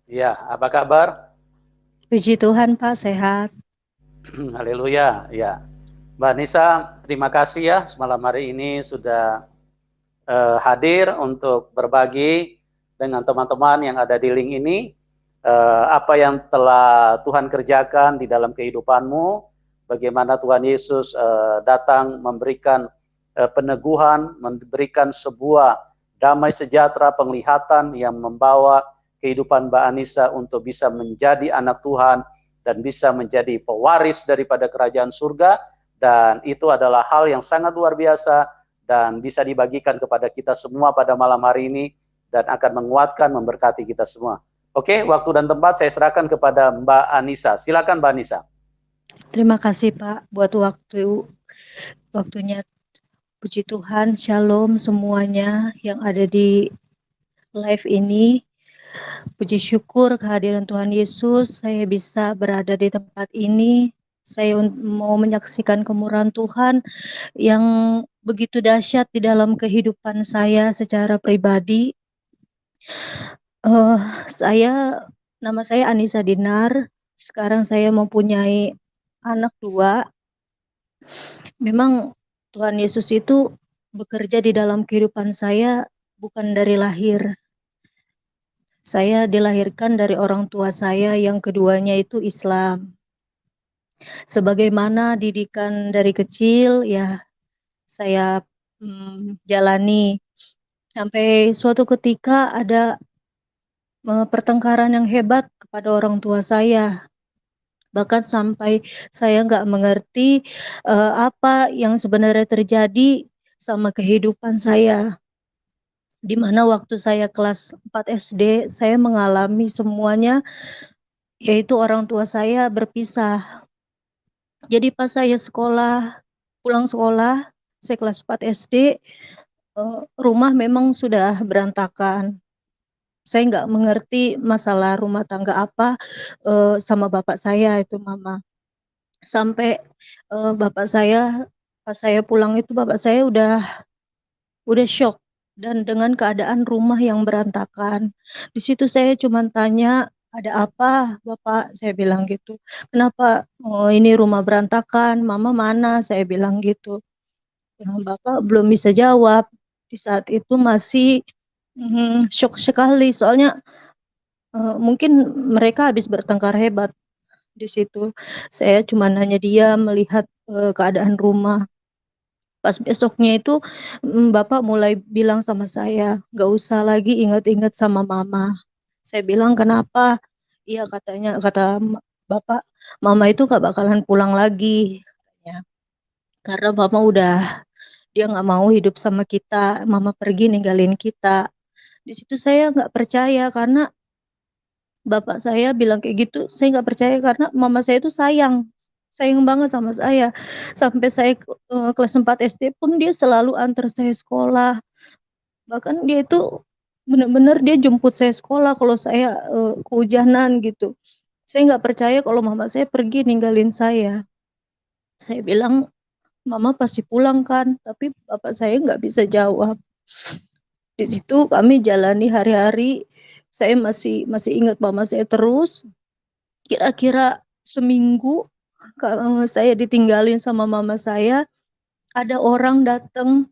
Ya, apa kabar? Puji Tuhan, Pak, sehat. Haleluya. Ya, Mbak Nisa, terima kasih ya semalam hari ini sudah hadir untuk berbagi dengan teman-teman yang ada di link ini. Apa yang telah Tuhan kerjakan di dalam kehidupanmu, bagaimana Tuhan Yesus datang memberikan peneguhan, memberikan sebuah damai sejahtera, penglihatan yang membawa kehidupan Mbak Anissa untuk bisa menjadi anak Tuhan dan bisa menjadi pewaris daripada kerajaan surga, dan itu adalah hal yang sangat luar biasa dan bisa dibagikan kepada kita semua pada malam hari ini dan akan menguatkan, memberkati kita semua. Oke, waktu dan tempat saya serahkan kepada Mbak Anissa. Silakan Mbak Anissa. Terima kasih, Pak, buat waktunya. Puji Tuhan, Shalom semuanya yang ada di live ini. Puji syukur kehadiran Tuhan Yesus, saya bisa berada di tempat ini. Saya mau menyaksikan kemurahan Tuhan yang begitu dahsyat di dalam kehidupan saya secara pribadi. Uh, saya Nama saya Anissa Dinar. Sekarang saya mempunyai anak 2. Memang Tuhan Yesus itu bekerja di dalam kehidupan saya bukan dari lahir. Saya dilahirkan dari orang tua saya yang keduanya itu Islam. Sebagaimana didikan dari kecil ya saya jalani sampai suatu ketika ada pertengkaran yang hebat kepada orang tua saya. Bahkan sampai saya nggak mengerti apa yang sebenarnya terjadi sama kehidupan saya. Di mana waktu saya kelas 4 SD, saya mengalami semuanya, yaitu orang tua saya berpisah. Jadi pas saya pulang sekolah, saya kelas 4 SD, rumah memang sudah berantakan. Saya nggak mengerti masalah rumah tangga apa sama bapak saya itu mama. Sampai bapak saya pas saya pulang itu bapak saya udah shock dan dengan keadaan rumah yang berantakan. Di situ saya cuma tanya, ada apa Bapak? Saya bilang gitu. Kenapa ini rumah berantakan? Mama mana? Saya bilang gitu. Ya, Bapak belum bisa jawab. Di saat itu masih shock sekali. Soalnya mungkin mereka habis bertengkar hebat di situ. Saya cuma hanya dia melihat keadaan rumah. Pas besoknya itu Bapak mulai bilang sama saya, "Gak usah lagi ingat-ingat sama mama." Saya bilang, "Kenapa?" Iya kata Bapak, "Mama itu gak bakalan pulang lagi." Katanya. Karena mama dia gak mau hidup sama kita, mama pergi ninggalin kita. Di situ saya gak percaya karena bapak saya bilang kayak gitu, saya nggak percaya karena mama saya itu sayang banget sama saya. Sampai saya kelas 4 SD pun dia selalu antar saya sekolah. Bahkan dia itu benar-benar dia jemput saya sekolah kalau saya kehujanan gitu. Saya nggak percaya kalau mama saya pergi ninggalin saya. Saya bilang, mama pasti pulang kan? Tapi bapak saya nggak bisa jawab. Di situ kami jalani hari-hari. Saya masih ingat mama saya terus. Kira-kira seminggu saya ditinggalin sama mama saya, ada orang datang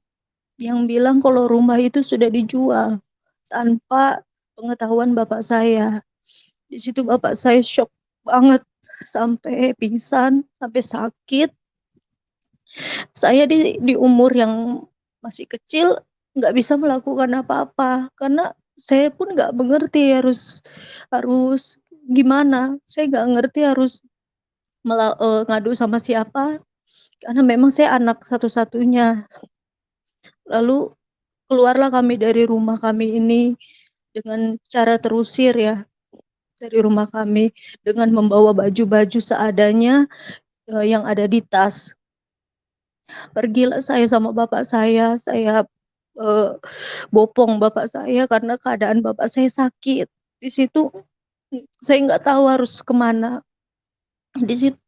yang bilang kalau rumah itu sudah dijual tanpa pengetahuan bapak saya. Di situ bapak saya shock banget sampai pingsan, sampai sakit. Saya di umur yang masih kecil nggak bisa melakukan apa-apa karena saya pun nggak mengerti harus harus gimana. Saya nggak ngerti harus ngadu sama siapa karena memang saya anak satu-satunya. Lalu keluarlah kami dari rumah kami ini dengan cara terusir ya dari rumah kami dengan membawa baju-baju seadanya yang ada di tas. Pergilah saya sama bapak saya uh, bopong bapak saya karena keadaan bapak saya sakit. Di situ saya nggak tahu harus kemana. Di situ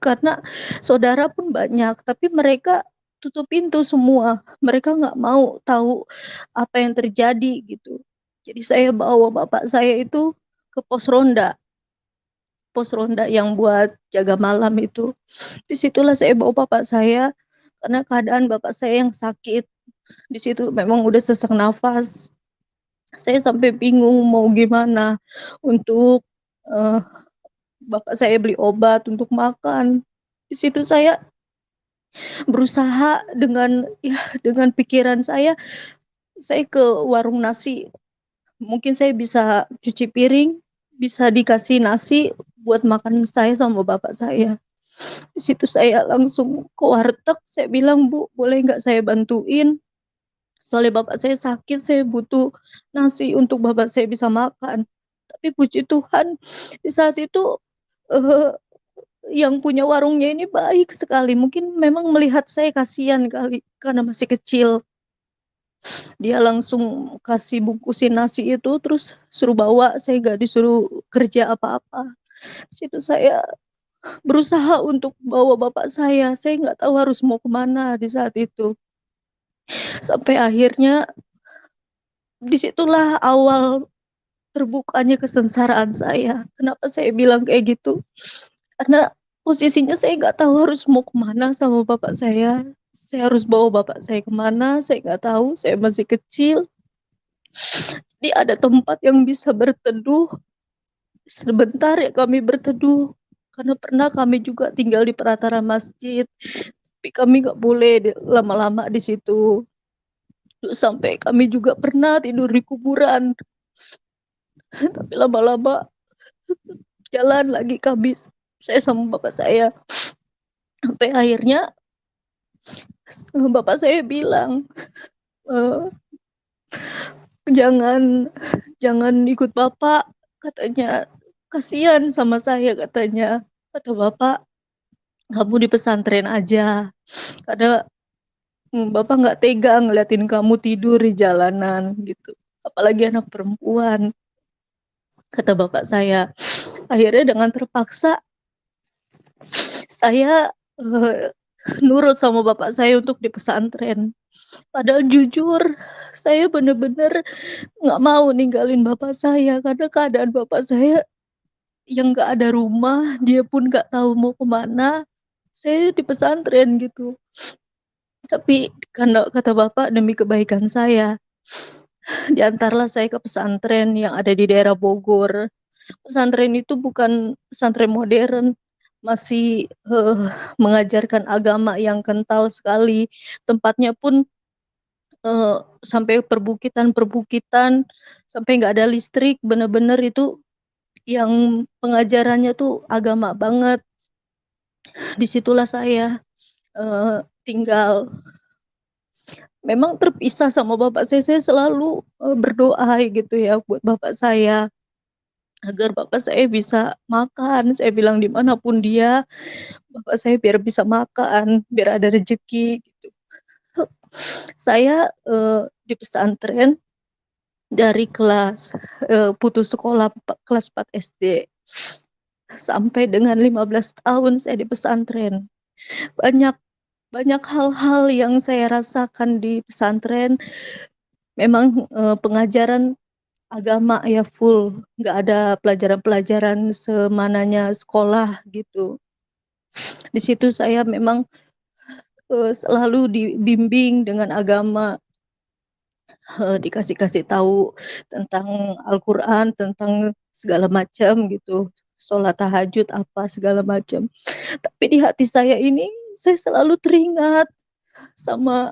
karena saudara pun banyak, tapi mereka tutup pintu semua. Mereka nggak mau tahu apa yang terjadi gitu. Jadi saya bawa bapak saya itu ke pos ronda yang buat jaga malam itu. Disitulah saya bawa bapak saya, karena keadaan bapak saya yang sakit. Di situ memang udah sesak nafas. Saya sampai bingung mau gimana untuk bapak saya beli obat untuk makan. Di situ saya berusaha dengan pikiran saya ke warung nasi. Mungkin saya bisa cuci piring, bisa dikasih nasi buat makan saya sama bapak saya. Di situ saya langsung ke warteg, saya bilang, "Bu, boleh nggak saya bantuin? Soalnya bapak saya sakit, saya butuh nasi untuk bapak saya bisa makan." Tapi puji Tuhan, di saat itu uh, yang punya warungnya ini baik sekali. Mungkin memang melihat saya kasihan kali karena masih kecil. Dia langsung kasih bungkusin nasi itu, terus suruh bawa, saya nggak disuruh kerja apa-apa. Di situ saya berusaha untuk bawa bapak saya nggak tahu harus mau kemana di saat itu. Sampai akhirnya disitulah awal terbukanya kesengsaraan saya. Kenapa saya bilang kayak gitu? Karena posisinya saya nggak tahu harus mau kemana sama bapak saya. Saya harus bawa bapak saya kemana, saya nggak tahu, saya masih kecil. Jadi ada tempat yang bisa berteduh, sebentar ya kami berteduh. Karena pernah kami juga tinggal di pelataran masjid, tapi kami nggak boleh lama-lama di situ. Sampai kami juga pernah tidur di kuburan, tapi lama-lama jalan lagi kami, saya sama bapak saya. Sampai akhirnya bapak saya bilang, "Eh, jangan ikut bapak," katanya, "kasihan sama saya," katanya. Kata bapak, "kamu di pesantren aja, karena bapak nggak tega ngeliatin kamu tidur di jalanan gitu, apalagi anak perempuan," kata bapak saya. Akhirnya dengan terpaksa saya nurut sama bapak saya untuk di pesantren. Padahal jujur, saya bener-bener nggak mau ninggalin bapak saya, karena keadaan bapak saya yang nggak ada rumah, dia pun nggak tahu mau kemana. Saya di pesantren gitu. Tapi karena kata bapak, demi kebaikan saya, diantarlah saya ke pesantren yang ada di daerah Bogor. Pesantren itu bukan pesantren modern, masih mengajarkan agama yang kental sekali. Tempatnya pun sampai perbukitan-perbukitan, sampai nggak ada listrik, bener-bener itu yang pengajarannya tuh agama banget. Disitulah saya tinggal. Memang terpisah sama bapak saya selalu berdoa gitu ya buat bapak saya, agar bapak saya bisa makan. Saya bilang dimanapun dia, bapak saya biar bisa makan, biar ada rezeki gitu. Saya di pesantren dari kelas putus sekolah kelas 4 SD sampai dengan 15 tahun saya di pesantren. Banyak banyak hal-hal yang saya rasakan di pesantren. Memang pengajaran agama ya full, nggak ada pelajaran-pelajaran semananya sekolah gitu. Di situ saya memang selalu dibimbing dengan agama, dikasih tahu tentang Al-Quran, tentang segala macam gitu, sholat tahajud apa segala macam. Tapi di hati saya ini, saya selalu teringat sama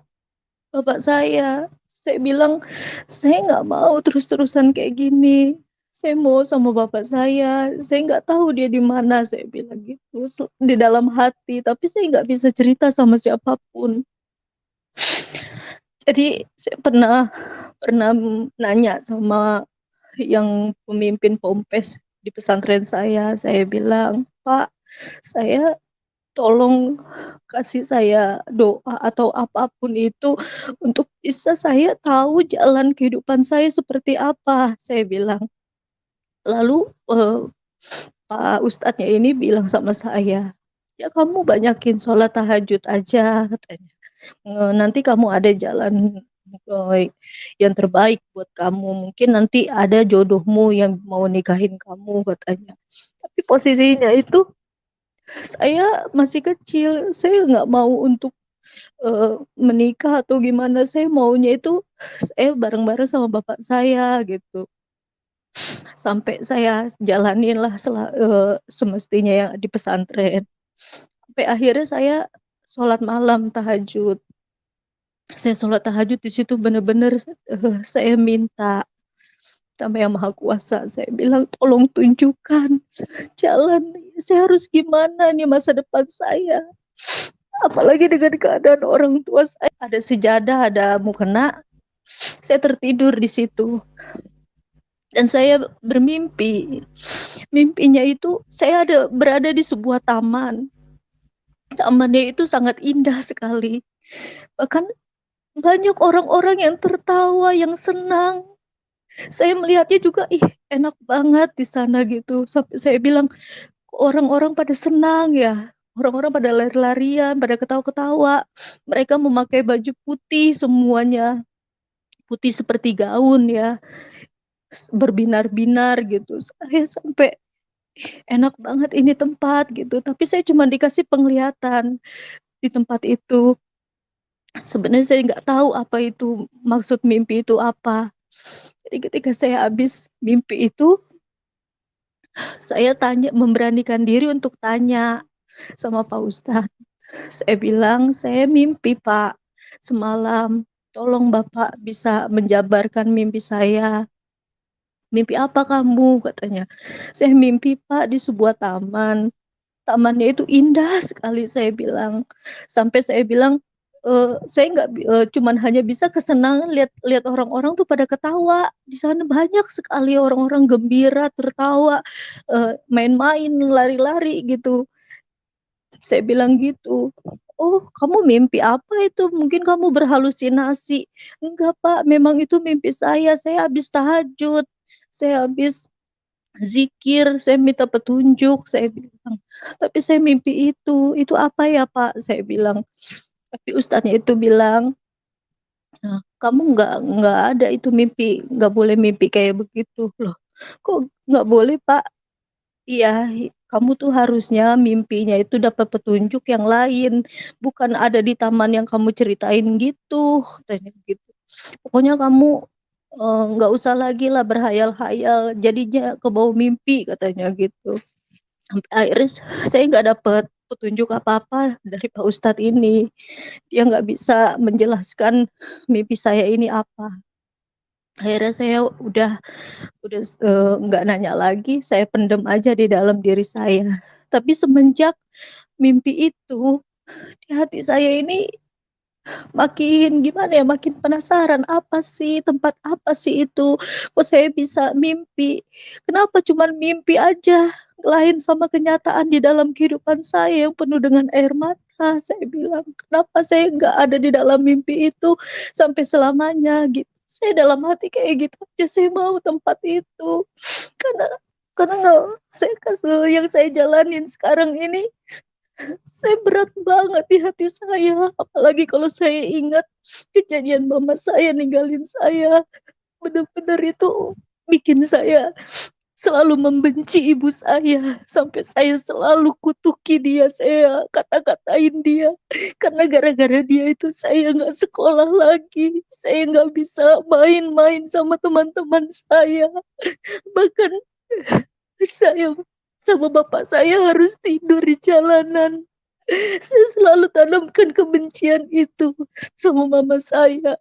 bapak saya. Saya bilang, saya nggak mau terus-terusan kayak gini. Saya mau sama bapak saya nggak tahu dia di mana, saya bilang gitu, di dalam hati. Tapi saya nggak bisa cerita sama siapapun. Jadi saya pernah nanya sama yang pemimpin Pompes di pesantren saya bilang, "Pak, saya tolong kasih saya doa atau apapun itu untuk bisa saya tahu jalan kehidupan saya seperti apa," saya bilang. Lalu Pak Ustadznya ini bilang sama saya, "Ya kamu banyakin sholat tahajud aja," katanya. "Nanti kamu ada jalan yang terbaik buat kamu. Mungkin nanti ada jodohmu yang mau nikahin kamu katanya. Tapi posisinya itu saya masih kecil, saya nggak mau untuk menikah atau gimana. Saya maunya itu saya bareng-bareng sama bapak saya gitu. Sampai saya jalanin lah semestinya yang di pesantren. Sampai akhirnya saya sholat malam tahajud. Saya sholat tahajud di situ benar-benar saya minta sama Yang Maha Kuasa. Saya bilang tolong tunjukkan jalan. Saya harus gimana nih masa depan saya. Apalagi dengan keadaan orang tua saya. Ada sejadah, ada mukena. Saya tertidur di situ. Dan saya bermimpi. Mimpinya itu saya berada di sebuah taman. Tamannya itu sangat indah sekali. Bahkan banyak orang-orang yang tertawa, yang senang. Saya melihatnya juga, ih enak banget di sana gitu. Sampai saya bilang, orang-orang pada senang ya. Orang-orang pada lari-larian, pada ketawa-ketawa. Mereka memakai baju putih semuanya. Putih seperti gaun ya. Berbinar-binar gitu. Saya sampai enak banget ini tempat gitu. Tapi saya cuma dikasih penglihatan di tempat itu. Sebenarnya saya nggak tahu apa itu maksud mimpi itu apa. Jadi ketika saya habis mimpi itu, saya memberanikan diri untuk tanya sama Pak Ustadz. Saya bilang, saya mimpi Pak semalam. Tolong Bapak bisa menjabarkan mimpi saya. Mimpi apa kamu? Katanya. Saya mimpi Pak di sebuah taman. Tamannya itu indah sekali, saya bilang. Sampai saya bilang, saya nggak cuman hanya bisa kesenangan lihat orang-orang tuh pada ketawa. Di sana banyak sekali orang-orang gembira, tertawa, main-main, lari-lari gitu. Saya bilang gitu. Oh, kamu mimpi apa itu? Mungkin kamu berhalusinasi. Enggak, Pak, memang itu mimpi saya. Saya habis tahajud. Saya habis zikir, saya minta petunjuk, saya bilang. Tapi saya mimpi itu apa ya Pak? Saya bilang. Tapi ustadznya itu bilang, nah, kamu nggak ada itu mimpi, nggak boleh mimpi kayak begitu loh. Kok nggak boleh Pak? Iya, kamu tuh harusnya mimpinya itu dapat petunjuk yang lain, bukan ada di taman yang kamu ceritain gitu, katanya gitu. Pokoknya kamu nggak usah lagi lah berhayal-hayal, jadinya ke bawah mimpi katanya gitu. Sampai akhirnya saya nggak dapat petunjuk apa-apa dari Pak Ustadz ini. Dia nggak bisa menjelaskan mimpi saya ini apa. Akhirnya saya udah nggak nanya lagi, saya pendem aja di dalam diri saya. Tapi semenjak mimpi itu, di hati saya ini makin gimana ya, makin penasaran, apa sih, tempat apa sih itu, kok saya bisa mimpi, kenapa cuman mimpi aja, lain sama kenyataan di dalam kehidupan saya yang penuh dengan air mata. Saya bilang, kenapa saya nggak ada di dalam mimpi itu sampai selamanya gitu. Saya dalam hati kayak gitu aja, saya mau tempat itu, karena nggak, saya kasus yang saya jalanin sekarang ini, saya berat banget di hati saya, apalagi kalau saya ingat kejadian mama saya ninggalin saya. Benar-benar itu bikin saya selalu membenci ibu saya, sampai saya selalu kutuki dia, saya kata-katain dia, karena gara-gara dia itu saya nggak sekolah lagi, saya nggak bisa main-main sama teman-teman saya, bahkan saya sama bapak saya harus tidur di jalanan. Saya selalu tanamkan kebencian itu sama mama saya.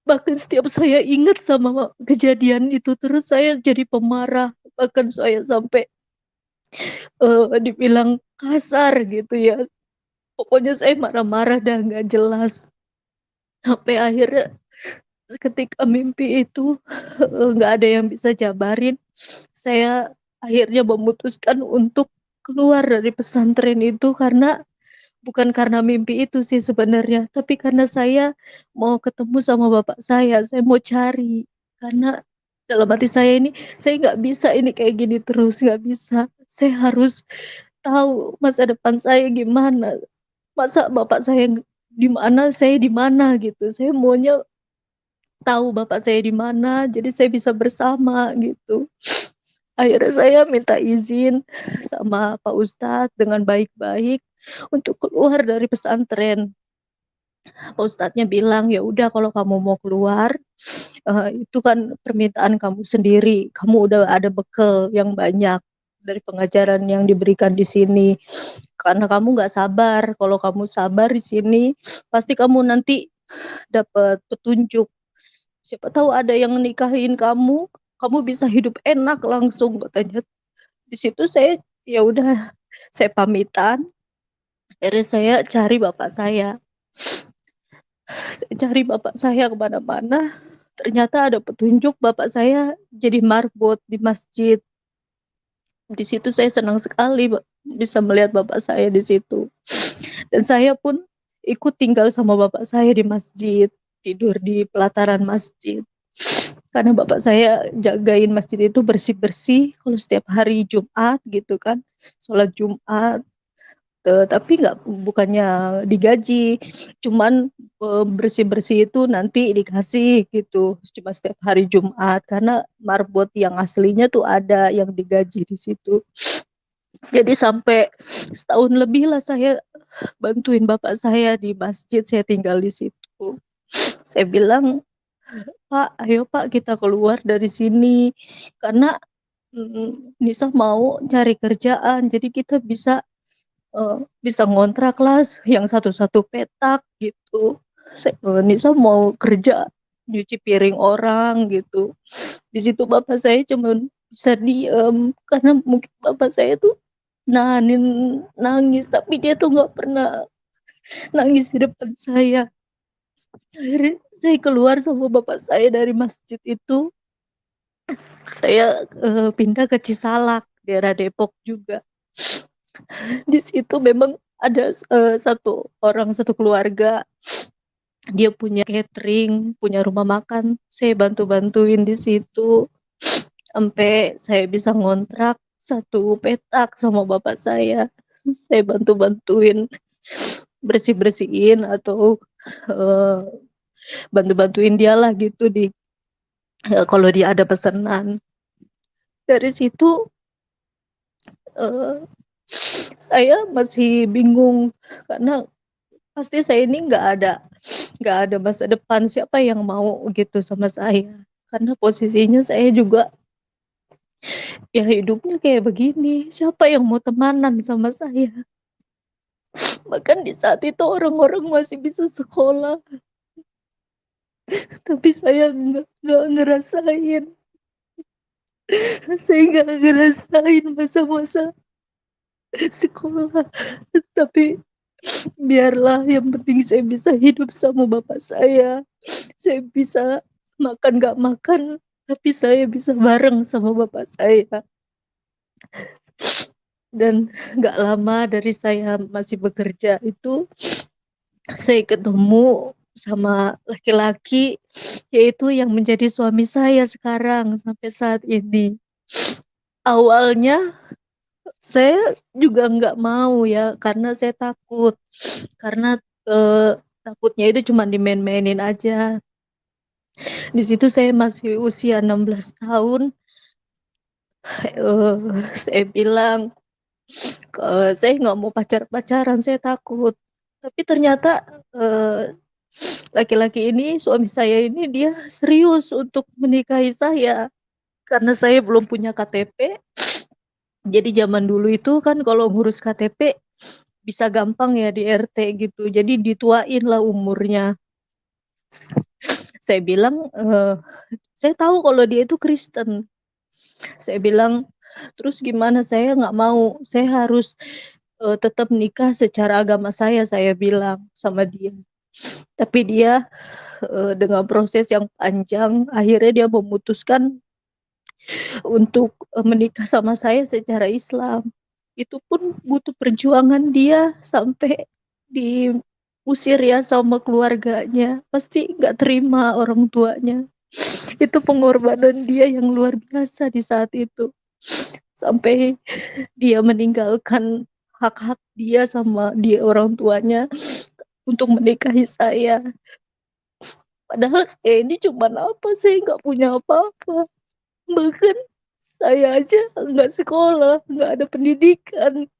Bahkan setiap saya ingat sama kejadian itu, terus saya jadi pemarah. Bahkan saya sampai dibilang kasar gitu ya. Pokoknya saya marah-marah dah nggak jelas. Sampai akhirnya ketika mimpi itu nggak ada yang bisa jabarin. Saya akhirnya memutuskan untuk keluar dari pesantren itu, karena bukan karena mimpi itu sih sebenarnya, tapi karena saya mau ketemu sama bapak saya mau cari. Karena dalam hati saya ini, saya nggak bisa ini kayak gini terus, nggak bisa. Saya harus tahu masa depan saya gimana. Masa bapak saya di mana, saya di mana gitu. Saya maunya tahu bapak saya di mana, jadi saya bisa bersama gitu. Akhirnya saya minta izin sama Pak Ustadz dengan baik-baik untuk keluar dari pesantren. Pak Ustadznya bilang, ya udah kalau kamu mau keluar, itu kan permintaan kamu sendiri. Kamu udah ada bekal yang banyak dari pengajaran yang diberikan di sini. Karena kamu nggak sabar. Kalau kamu sabar di sini, pasti kamu nanti dapat petunjuk. Siapa tahu ada yang nikahin kamu, kamu bisa hidup enak langsung katanya. Di situ saya ya udah saya pamitan. Akhirnya saya cari bapak saya. Saya cari bapak saya kemana-mana. Ternyata ada petunjuk bapak saya jadi marbot di masjid. Di situ saya senang sekali bisa melihat bapak saya di situ. Dan saya pun ikut tinggal sama bapak saya di masjid, tidur di pelataran masjid. Karena bapak saya jagain masjid itu bersih-bersih kalau setiap hari Jumat gitu kan, sholat Jumat. Tapi bukannya digaji, cuman bersih-bersih itu nanti dikasih gitu, cuma setiap hari Jumat karena marbot yang aslinya tuh ada yang digaji di situ. Jadi sampai setahun lebih lah saya bantuin bapak saya di masjid, saya tinggal di situ. Saya bilang, Pak, ayo Pak kita keluar dari sini karena Nisa mau cari kerjaan, jadi kita bisa ngontrak lah yang satu-satu petak gitu. Nisa mau kerja nyuci piring orang gitu. Di situ bapak saya cuma bisa diem karena mungkin bapak saya tuh nahanin nangis, tapi dia tuh nggak pernah nangis di depan saya. Akhirnya saya keluar sama bapak saya dari masjid itu, saya pindah ke Cisalak, daerah Depok juga. Di situ memang ada satu keluarga, dia punya catering, punya rumah makan. Saya bantu-bantuin di situ sampai saya bisa ngontrak satu petak sama bapak saya. Saya bantu-bantuin bersih-bersihin atau uh, bantu-bantuin dia lah gitu kalau dia ada pesanan. Dari situ uh, saya masih bingung karena pasti saya ini nggak ada masa depan, siapa yang mau gitu sama saya karena posisinya saya juga ya hidupnya kayak begini, siapa yang mau temanan sama saya. Bahkan di saat itu orang-orang masih bisa sekolah, tapi saya nggak ngerasain, saya nggak ngerasain masa-masa sekolah. Tapi biarlah, yang penting saya bisa hidup sama bapak saya bisa makan nggak makan, tapi saya bisa bareng sama bapak saya. Dan nggak lama dari saya masih bekerja itu, saya ketemu sama laki-laki, yaitu yang menjadi suami saya sekarang sampai saat ini. Awalnya saya juga nggak mau ya, karena saya takut. Karena takutnya itu cuma dimain-mainin aja. Di situ saya masih usia 16 tahun. Saya bilang, saya nggak mau pacaran, saya takut. Tapi ternyata laki-laki ini, suami saya ini, dia serius untuk menikahi saya. Karena saya belum punya KTP, jadi zaman dulu itu kan kalau ngurus KTP bisa gampang ya di RT gitu. Jadi dituain lah umurnya. Saya bilang, saya tahu kalau dia itu Kristen. Saya bilang, terus gimana, saya nggak mau, saya harus tetap nikah secara agama saya bilang sama dia. Tapi dia dengan proses yang panjang, akhirnya dia memutuskan untuk menikah sama saya secara Islam. Itu pun butuh perjuangan dia sampai diusir ya sama keluarganya. Pasti nggak terima orang tuanya. Itu pengorbanan dia yang luar biasa di saat itu. Sampai dia meninggalkan hak-hak dia sama dia orang tuanya untuk menikahi saya. Padahal saya ini cuman apa, saya nggak punya apa-apa. Bahkan saya aja nggak sekolah, nggak ada pendidikan.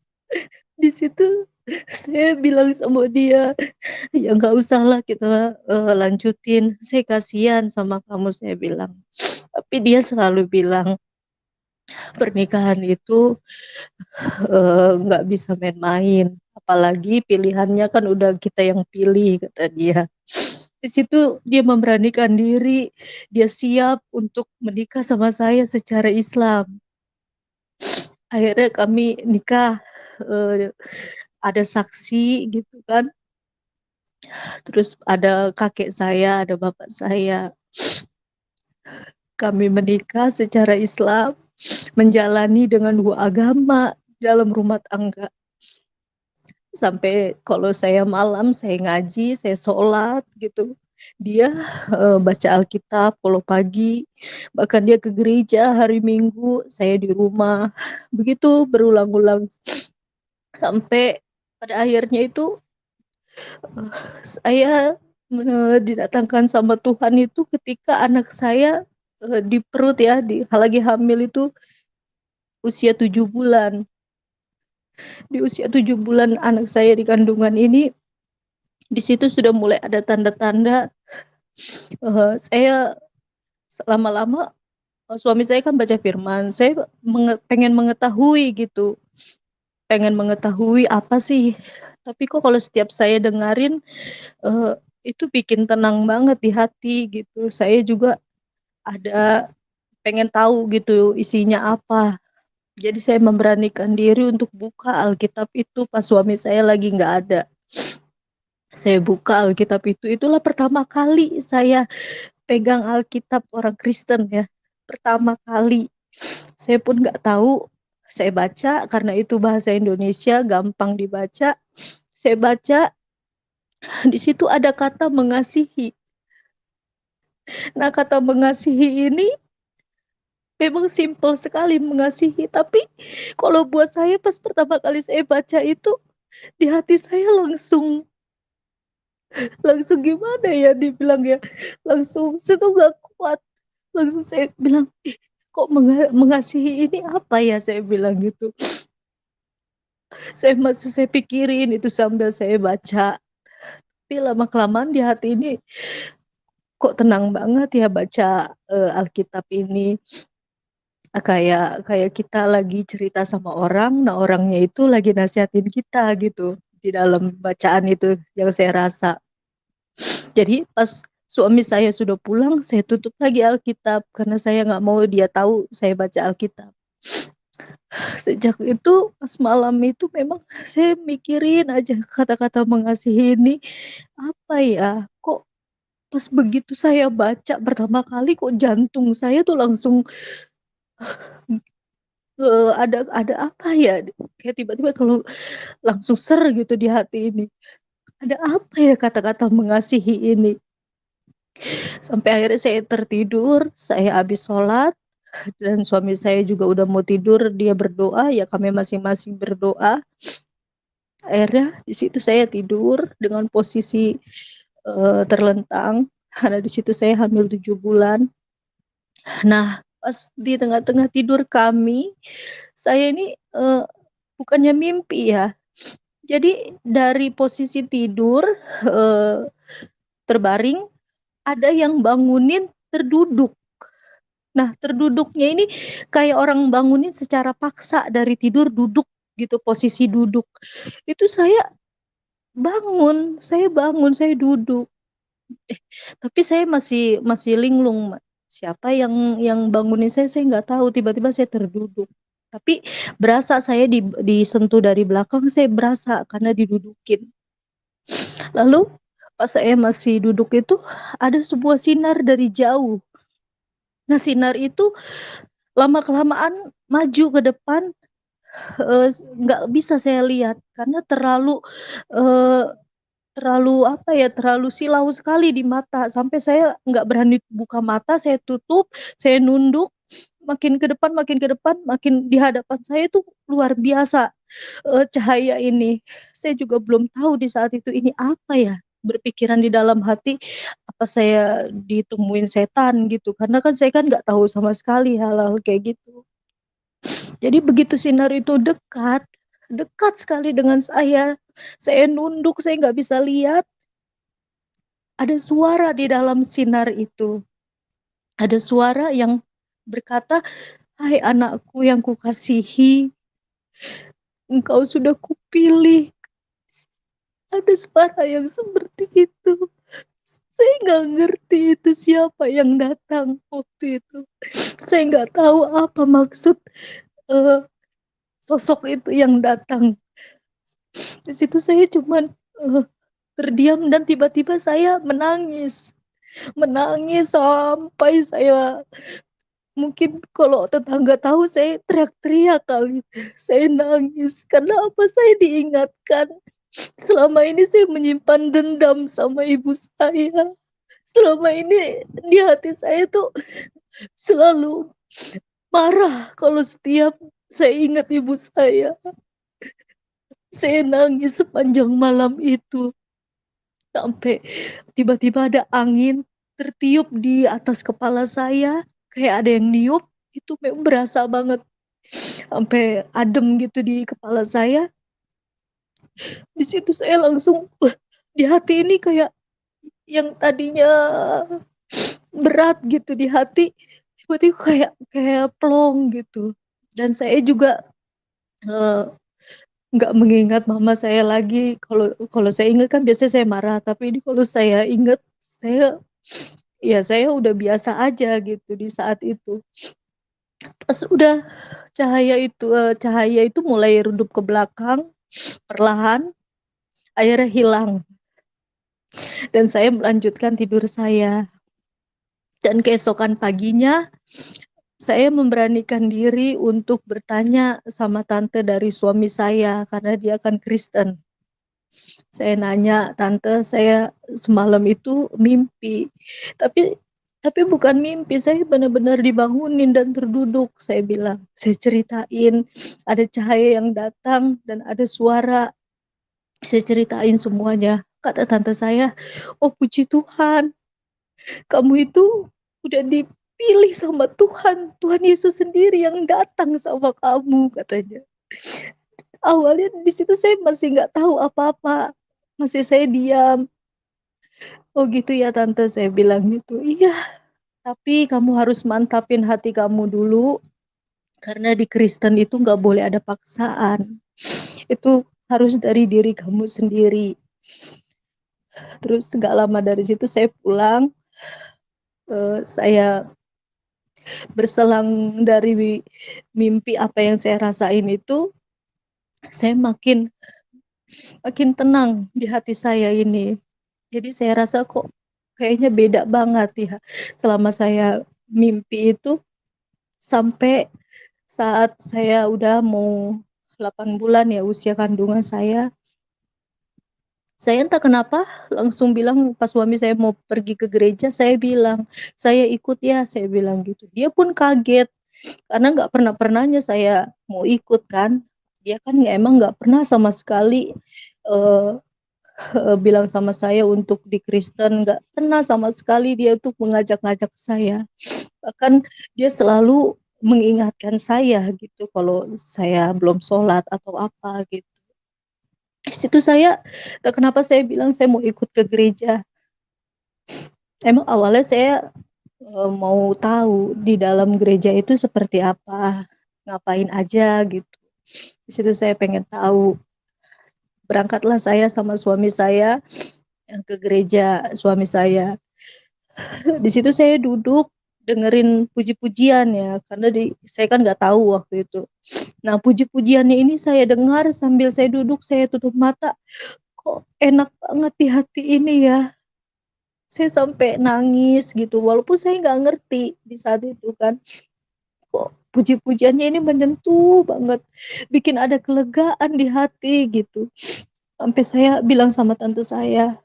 Di situ saya bilang sama dia, "Ya nggak usahlah kita, lanjutin, saya kasihan sama kamu," saya bilang. Tapi dia selalu bilang, "Pernikahan itu, nggak bisa main-main, apalagi pilihannya kan udah kita yang pilih," kata dia. Di situ dia memberanikan diri, dia siap untuk menikah sama saya secara Islam. Akhirnya kami nikah, eee, ada saksi gitu kan, terus ada kakek saya, ada bapak saya. Kami menikah secara Islam, menjalani dengan 2 agama dalam rumah tangga. Sampai kalau saya malam, saya ngaji, saya sholat gitu. Dia, baca Alkitab kalau pagi, bahkan dia ke gereja hari Minggu, saya di rumah. Begitu berulang-ulang sampai pada akhirnya itu, saya didatangkan sama Tuhan itu ketika anak saya, di perut ya, lagi hamil itu usia 7 bulan. Di usia 7 bulan anak saya di kandungan ini, di situ sudah mulai ada tanda-tanda, saya lama-lama, suami saya kan baca firman, saya pengen mengetahui gitu, pengen mengetahui apa sih, tapi kok kalau setiap saya dengerin, eee, itu bikin tenang banget di hati gitu. Saya juga ada pengen tahu gitu isinya apa. Jadi saya memberanikan diri untuk buka Alkitab itu pas suami saya lagi nggak ada. Saya buka Alkitab itu, itulah pertama kali saya pegang Alkitab orang Kristen ya, pertama kali. Saya pun nggak tahu, saya baca karena itu bahasa Indonesia gampang dibaca. Saya baca, di situ ada kata mengasihi. Nah, kata mengasihi ini memang simpel sekali mengasihi, tapi kalau buat saya pas pertama kali saya baca itu, di hati saya langsung langsung gimana ya dibilang ya, langsung saya tuh nggak kuat, langsung saya bilang, "Ih, kok mengasihi ini apa ya?" Saya bilang gitu. Saya pikirin itu sambil saya baca, tapi lama-kelamaan di hati ini, kok tenang banget ya baca, Alkitab ini. Kayak kayak kita lagi cerita sama orang, nah orangnya itu lagi nasihatin kita gitu, di dalam bacaan itu yang saya rasa. Jadi pas suami saya sudah pulang, saya tutup lagi Alkitab, karena saya nggak mau dia tahu saya baca Alkitab. Sejak itu pas malam itu memang saya mikirin aja kata-kata mengasihi ini, apa ya, kok pas begitu saya baca pertama kali kok jantung saya tuh langsung, ada apa ya, kayak tiba-tiba kalau langsung gitu di hati ini, ada apa ya kata-kata mengasihi ini? Sampai akhirnya saya tertidur, saya habis sholat, dan suami saya juga udah mau tidur, dia berdoa, ya kami masing-masing berdoa. Akhirnya di situ saya tidur dengan posisi, terlentang, karena di situ saya hamil 7 bulan. Nah, pas di tengah-tengah tidur kami, saya ini, bukannya mimpi ya, jadi dari posisi tidur, eee, terbaring, ada yang bangunin terduduk. Nah, terduduknya ini kayak orang bangunin secara paksa dari tidur duduk gitu, posisi duduk. Itu saya bangun, saya duduk. Eh, tapi saya masih masih linglung, Mbak. Siapa yang bangunin saya nggak tahu, tiba-tiba saya terduduk. Tapi berasa saya disentuh dari belakang, saya berasa karena didudukin. Lalu pas saya masih duduk itu, ada sebuah sinar dari jauh. Nah, sinar itu lama-kelamaan maju ke depan, nggak bisa saya lihat karena eee, apa ya, terlalu silau sekali di mata, sampai saya nggak berani buka mata, saya tutup, saya nunduk, makin ke depan, makin di hadapan saya itu luar biasa, cahaya ini. Saya juga belum tahu di saat itu ini apa ya, berpikiran di dalam hati, apa saya ditemuin setan gitu, karena kan saya kan nggak tahu sama sekali hal-hal kayak gitu. Jadi begitu sinar itu dekat, dekat sekali dengan saya nunduk, saya nggak bisa lihat, ada suara di dalam sinar itu. Ada suara yang berkata, "Hai anakku yang kukasihi, engkau sudah kupilih." Ada suara yang seperti itu. Saya nggak ngerti itu siapa yang datang waktu itu. Saya nggak tahu apa maksud uh, sosok itu yang datang. Di situ saya cuman terdiam dan tiba-tiba saya menangis. Menangis sampai saya mungkin kalau tetangga tahu saya teriak-teriak kali. Saya nangis karena apa saya diingatkan selama ini saya menyimpan dendam sama ibu saya. Selama ini di hati saya tuh selalu marah kalau setiap saya ingat ibu saya. Saya nangis sepanjang malam itu. Sampai tiba-tiba ada angin tertiup di atas kepala saya. Kayak ada yang niup. Itu memang berasa banget. Sampai adem gitu di kepala saya. Di situ saya langsung, di hati ini kayak yang tadinya berat gitu di hati. Tiba-tiba kayak plong gitu. Dan saya juga eh, nggak mengingat mama saya lagi. Kalau saya ingat kan biasanya saya marah, tapi ini kalau saya ingat saya udah biasa aja gitu di saat itu. Pas udah cahaya itu mulai redup ke belakang perlahan, akhirnya hilang dan saya melanjutkan tidur saya. Dan keesokan paginya saya memberanikan diri untuk bertanya sama tante dari suami saya karena dia kan Kristen. Saya nanya, "Tante, saya semalam itu mimpi." Tapi tapi bukan mimpi, saya benar-benar dibangunin dan terduduk, saya bilang. Saya ceritain, ada cahaya yang datang dan ada suara. Saya ceritain semuanya. Kata tante saya, "Oh puji Tuhan, kamu itu udah dipilih sama Tuhan. Tuhan Yesus sendiri yang datang sama kamu," katanya. Awalnya di situ saya masih nggak tahu apa-apa. Masih saya diam. "Oh gitu ya tante," saya bilang gitu. "Iya, tapi kamu harus mantapin hati kamu dulu, karena di Kristen itu nggak boleh ada paksaan. Itu harus dari diri kamu sendiri." Terus nggak lama dari situ saya pulang, saya berselang dari mimpi apa yang saya rasain itu, saya makin makin tenang di hati saya ini. Jadi saya rasa kok kayaknya beda banget ya selama saya mimpi itu sampai saat saya udah mau 8 bulan ya usia kandungan saya entah kenapa langsung bilang pas suami saya mau pergi ke gereja, saya bilang, "Saya ikut ya," saya bilang gitu. Dia pun kaget karena nggak pernah-pernahnya saya mau ikut kan. Dia kan emang nggak pernah sama sekali eh, bilang sama saya untuk di Kristen, nggak pernah sama sekali dia tuh mengajak-ngajak saya. Bahkan dia selalu mengingatkan saya gitu kalau saya belum sholat atau apa gitu. Di situ saya, tak kenapa saya bilang saya mau ikut ke gereja. Emang awalnya saya mau tahu di dalam gereja itu seperti apa, ngapain aja gitu. Di situ saya pengen tahu. Berangkatlah saya sama suami saya ke gereja suami saya. Di situ saya duduk dengerin puji-pujian ya, karena saya kan nggak tahu waktu itu. Nah puji-pujiannya ini saya dengar sambil saya duduk, saya tutup mata. Kok enak banget di hati ini ya. Saya sampai nangis gitu, walaupun saya nggak ngerti di saat itu kan. Kok puji-pujiannya ini menyentuh banget, bikin ada kelegaan di hati gitu. Sampai saya bilang sama tante saya,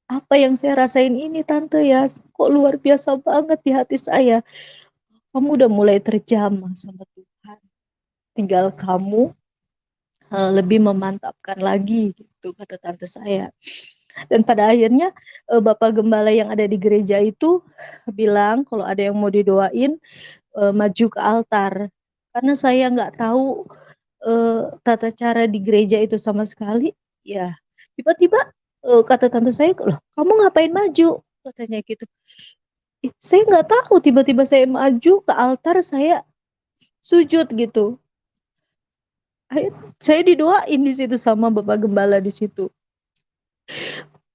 "Apa yang saya rasain ini tante ya, kok luar biasa banget di hati saya. Kamu udah mulai terjamah sama Tuhan. Tinggal kamu lebih memantapkan lagi," gitu kata tante saya. Dan pada akhirnya Bapak Gembala yang ada di gereja itu bilang kalau ada yang mau didoain maju ke altar. Karena saya nggak tahu tata cara di gereja itu sama sekali, ya tiba-tiba kata tante saya, loh kamu ngapain maju? Katanya gitu. Saya nggak tahu, tiba-tiba saya maju ke altar, saya sujud gitu. Saya didoain di situ sama Bapak Gembala di situ.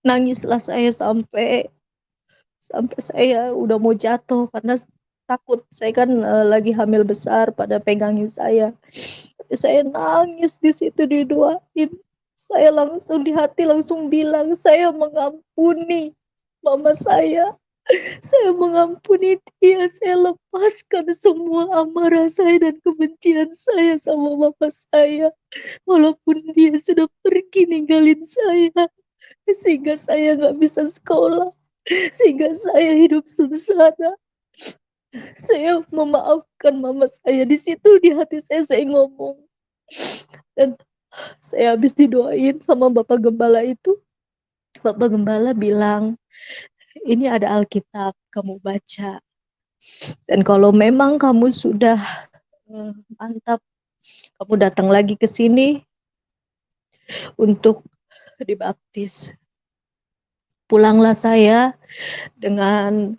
Nangislah saya sampai saya udah mau jatuh karena takut. Saya kan lagi hamil besar, pada pegangin saya. Saya nangis di situ didoain. Saya langsung di hati langsung bilang, saya mengampuni mama saya. Saya mengampuni dia. Saya lepaskan semua amarah saya dan kebencian saya sama bapak saya. Walaupun dia sudah pergi ninggalin saya. Sehingga saya nggak bisa sekolah. Sehingga saya hidup sengsara. Saya memaafkan mama saya. Di situ di hati saya ngomong. Dan saya habis didoain sama Bapak Gembala itu. Bapak Gembala bilang, ini ada Alkitab, kamu baca. Dan kalau memang kamu sudah mantap, kamu datang lagi ke sini untuk dibaptis. Pulanglah saya dengan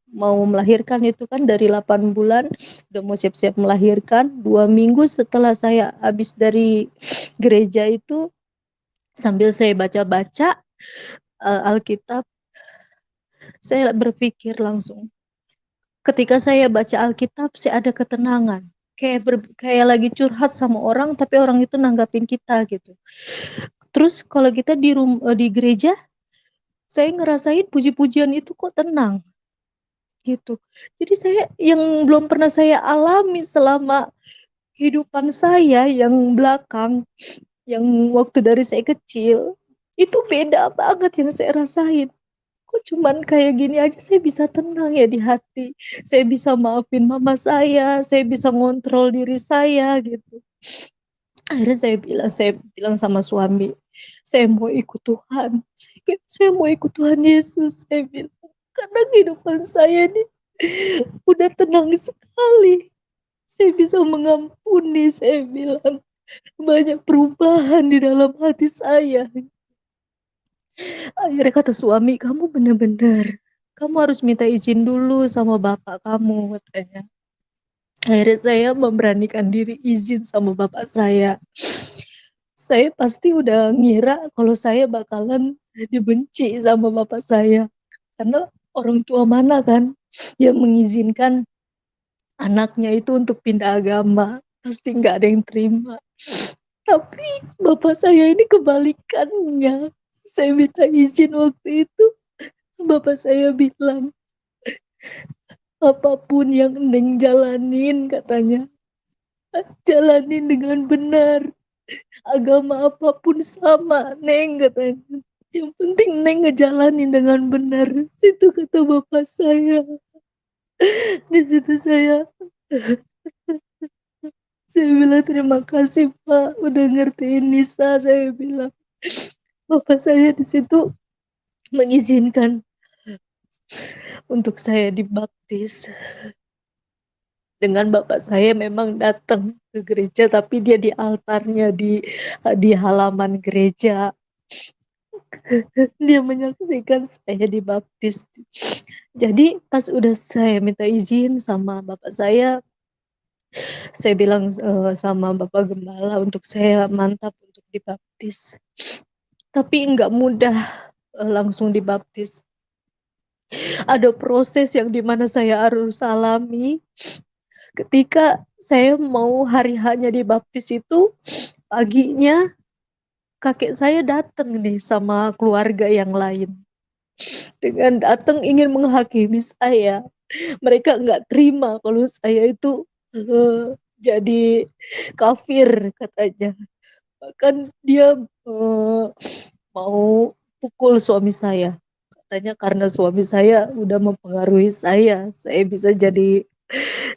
mau melahirkan itu kan dari 8 bulan, udah mau siap-siap melahirkan. 2 minggu setelah saya habis dari gereja itu, sambil saya baca-baca Alkitab, saya berpikir langsung. Ketika saya baca Alkitab, saya ada ketenangan. Kayak lagi curhat sama orang, tapi orang itu nanggapin kita gitu. Terus kalau kita di gereja, saya ngerasain puji-pujian itu kok tenang gitu. Jadi saya yang belum pernah saya alami selama kehidupan saya yang belakang, yang waktu dari saya kecil, itu beda banget yang saya rasain. Kok cuman kayak gini aja saya bisa tenang ya di hati. Saya bisa maafin mama saya bisa ngontrol diri saya gitu. Akhirnya saya bilang sama suami, saya mau ikut Tuhan. Saya mau ikut Tuhan Yesus, saya bilang. Karena kehidupan saya ini udah tenang sekali. Saya bisa mengampuni, saya bilang. Banyak perubahan di dalam hati saya. Akhirnya kata suami, kamu benar-benar, kamu harus minta izin dulu sama bapak kamu, katanya. Akhirnya saya memberanikan diri izin sama bapak saya. Saya pasti udah ngira kalau saya bakalan dibenci sama bapak saya. Karena orang tua mana kan yang mengizinkan anaknya itu untuk pindah agama. Pasti nggak ada yang terima. Tapi bapak saya ini kebalikannya. Saya minta izin waktu itu. Bapak saya bilang, apapun yang Neng jalanin, katanya, jalanin dengan benar. Agama apapun sama, Neng, katanya. Yang penting Neng ngejalanin dengan benar. Itu kata bapak saya. Di situ saya bilang terima kasih Pak, udah ngertiin Nisa. Saya bilang, bapak saya di situ mengizinkan untuk saya dibaptis. Dengan bapak saya memang datang ke gereja, tapi dia di altarnya di halaman gereja. Dia menyaksikan saya dibaptis. Jadi pas udah saya minta izin sama bapak saya bilang sama Bapak Gembala untuk saya mantap untuk dibaptis. Tapi nggak mudah langsung dibaptis. Ada proses yang dimana saya harus alami. Ketika saya mau hari hanya dibaptis itu, paginya kakek saya datang nih sama keluarga yang lain. Dengan datang ingin menghakimi saya. Mereka nggak terima kalau saya itu jadi kafir, katanya. Bahkan dia mau pukul suami saya. Katanya karena suami saya udah mempengaruhi saya bisa jadi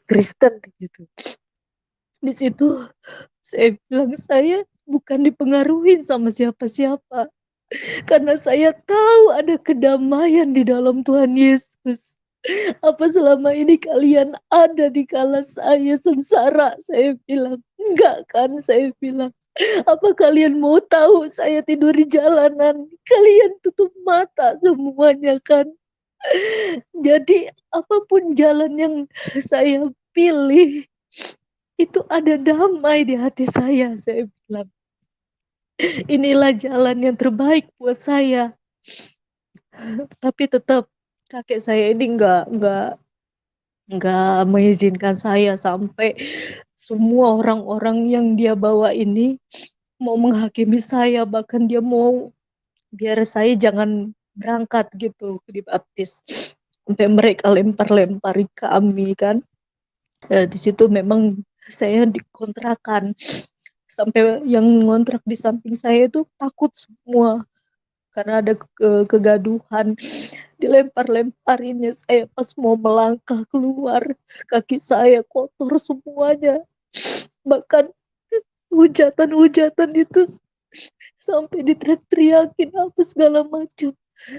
Kristen gitu. Di situ saya bilang saya bukan dipengaruhi sama siapa-siapa. Karena saya tahu ada kedamaian di dalam Tuhan Yesus. Apa selama ini kalian ada di kala saya sengsara? Saya bilang, enggak kan, saya bilang. Apa kalian mau tahu saya tidur di jalanan? Kalian tutup mata semuanya kan? Jadi apapun jalan yang saya pilih, itu ada damai di hati saya bilang. Inilah jalan yang terbaik buat saya. Tapi tetap kakek saya ini nggak mengizinkan saya sampai semua orang-orang yang dia bawa ini mau menghakimi saya, bahkan dia mau biar saya jangan berangkat gitu dibaptis. Sampai mereka lempar-lempari kami kan. Di situ memang saya dikontrakan. Sampai yang ngontrak di samping saya itu takut semua karena ada kegaduhan. Dilempar-lemparinnya saya pas mau melangkah keluar, kaki saya kotor semuanya. Bahkan hujatan-hujatan itu sampai diteriak-teriakin apa segala macam.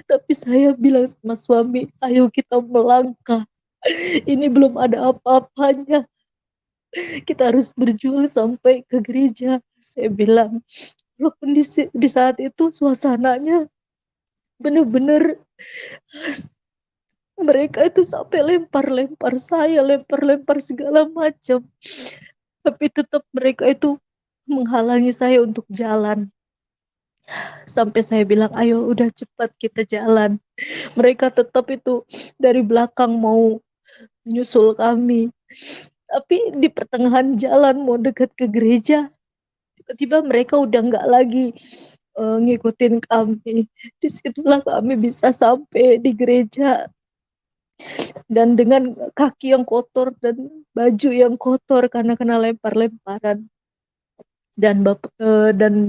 Tapi saya bilang sama suami, ayo kita melangkah. Ini belum ada apa-apanya. Kita harus berjuang sampai ke gereja. Saya bilang, walaupun di saat itu suasananya benar-benar mereka itu sampai lempar-lempar saya, lempar-lempar segala macam. Tapi tetap mereka itu menghalangi saya untuk jalan. Sampai saya bilang, ayo udah cepat kita jalan. Mereka tetap itu dari belakang mau nyusul kami. Tapi di pertengahan jalan mau dekat ke gereja, tiba-tiba mereka udah nggak lagi ngikutin kami. Disitulah kami bisa sampai di gereja. Dan dengan kaki yang kotor dan baju yang kotor karena kena lempar-lemparan. Dan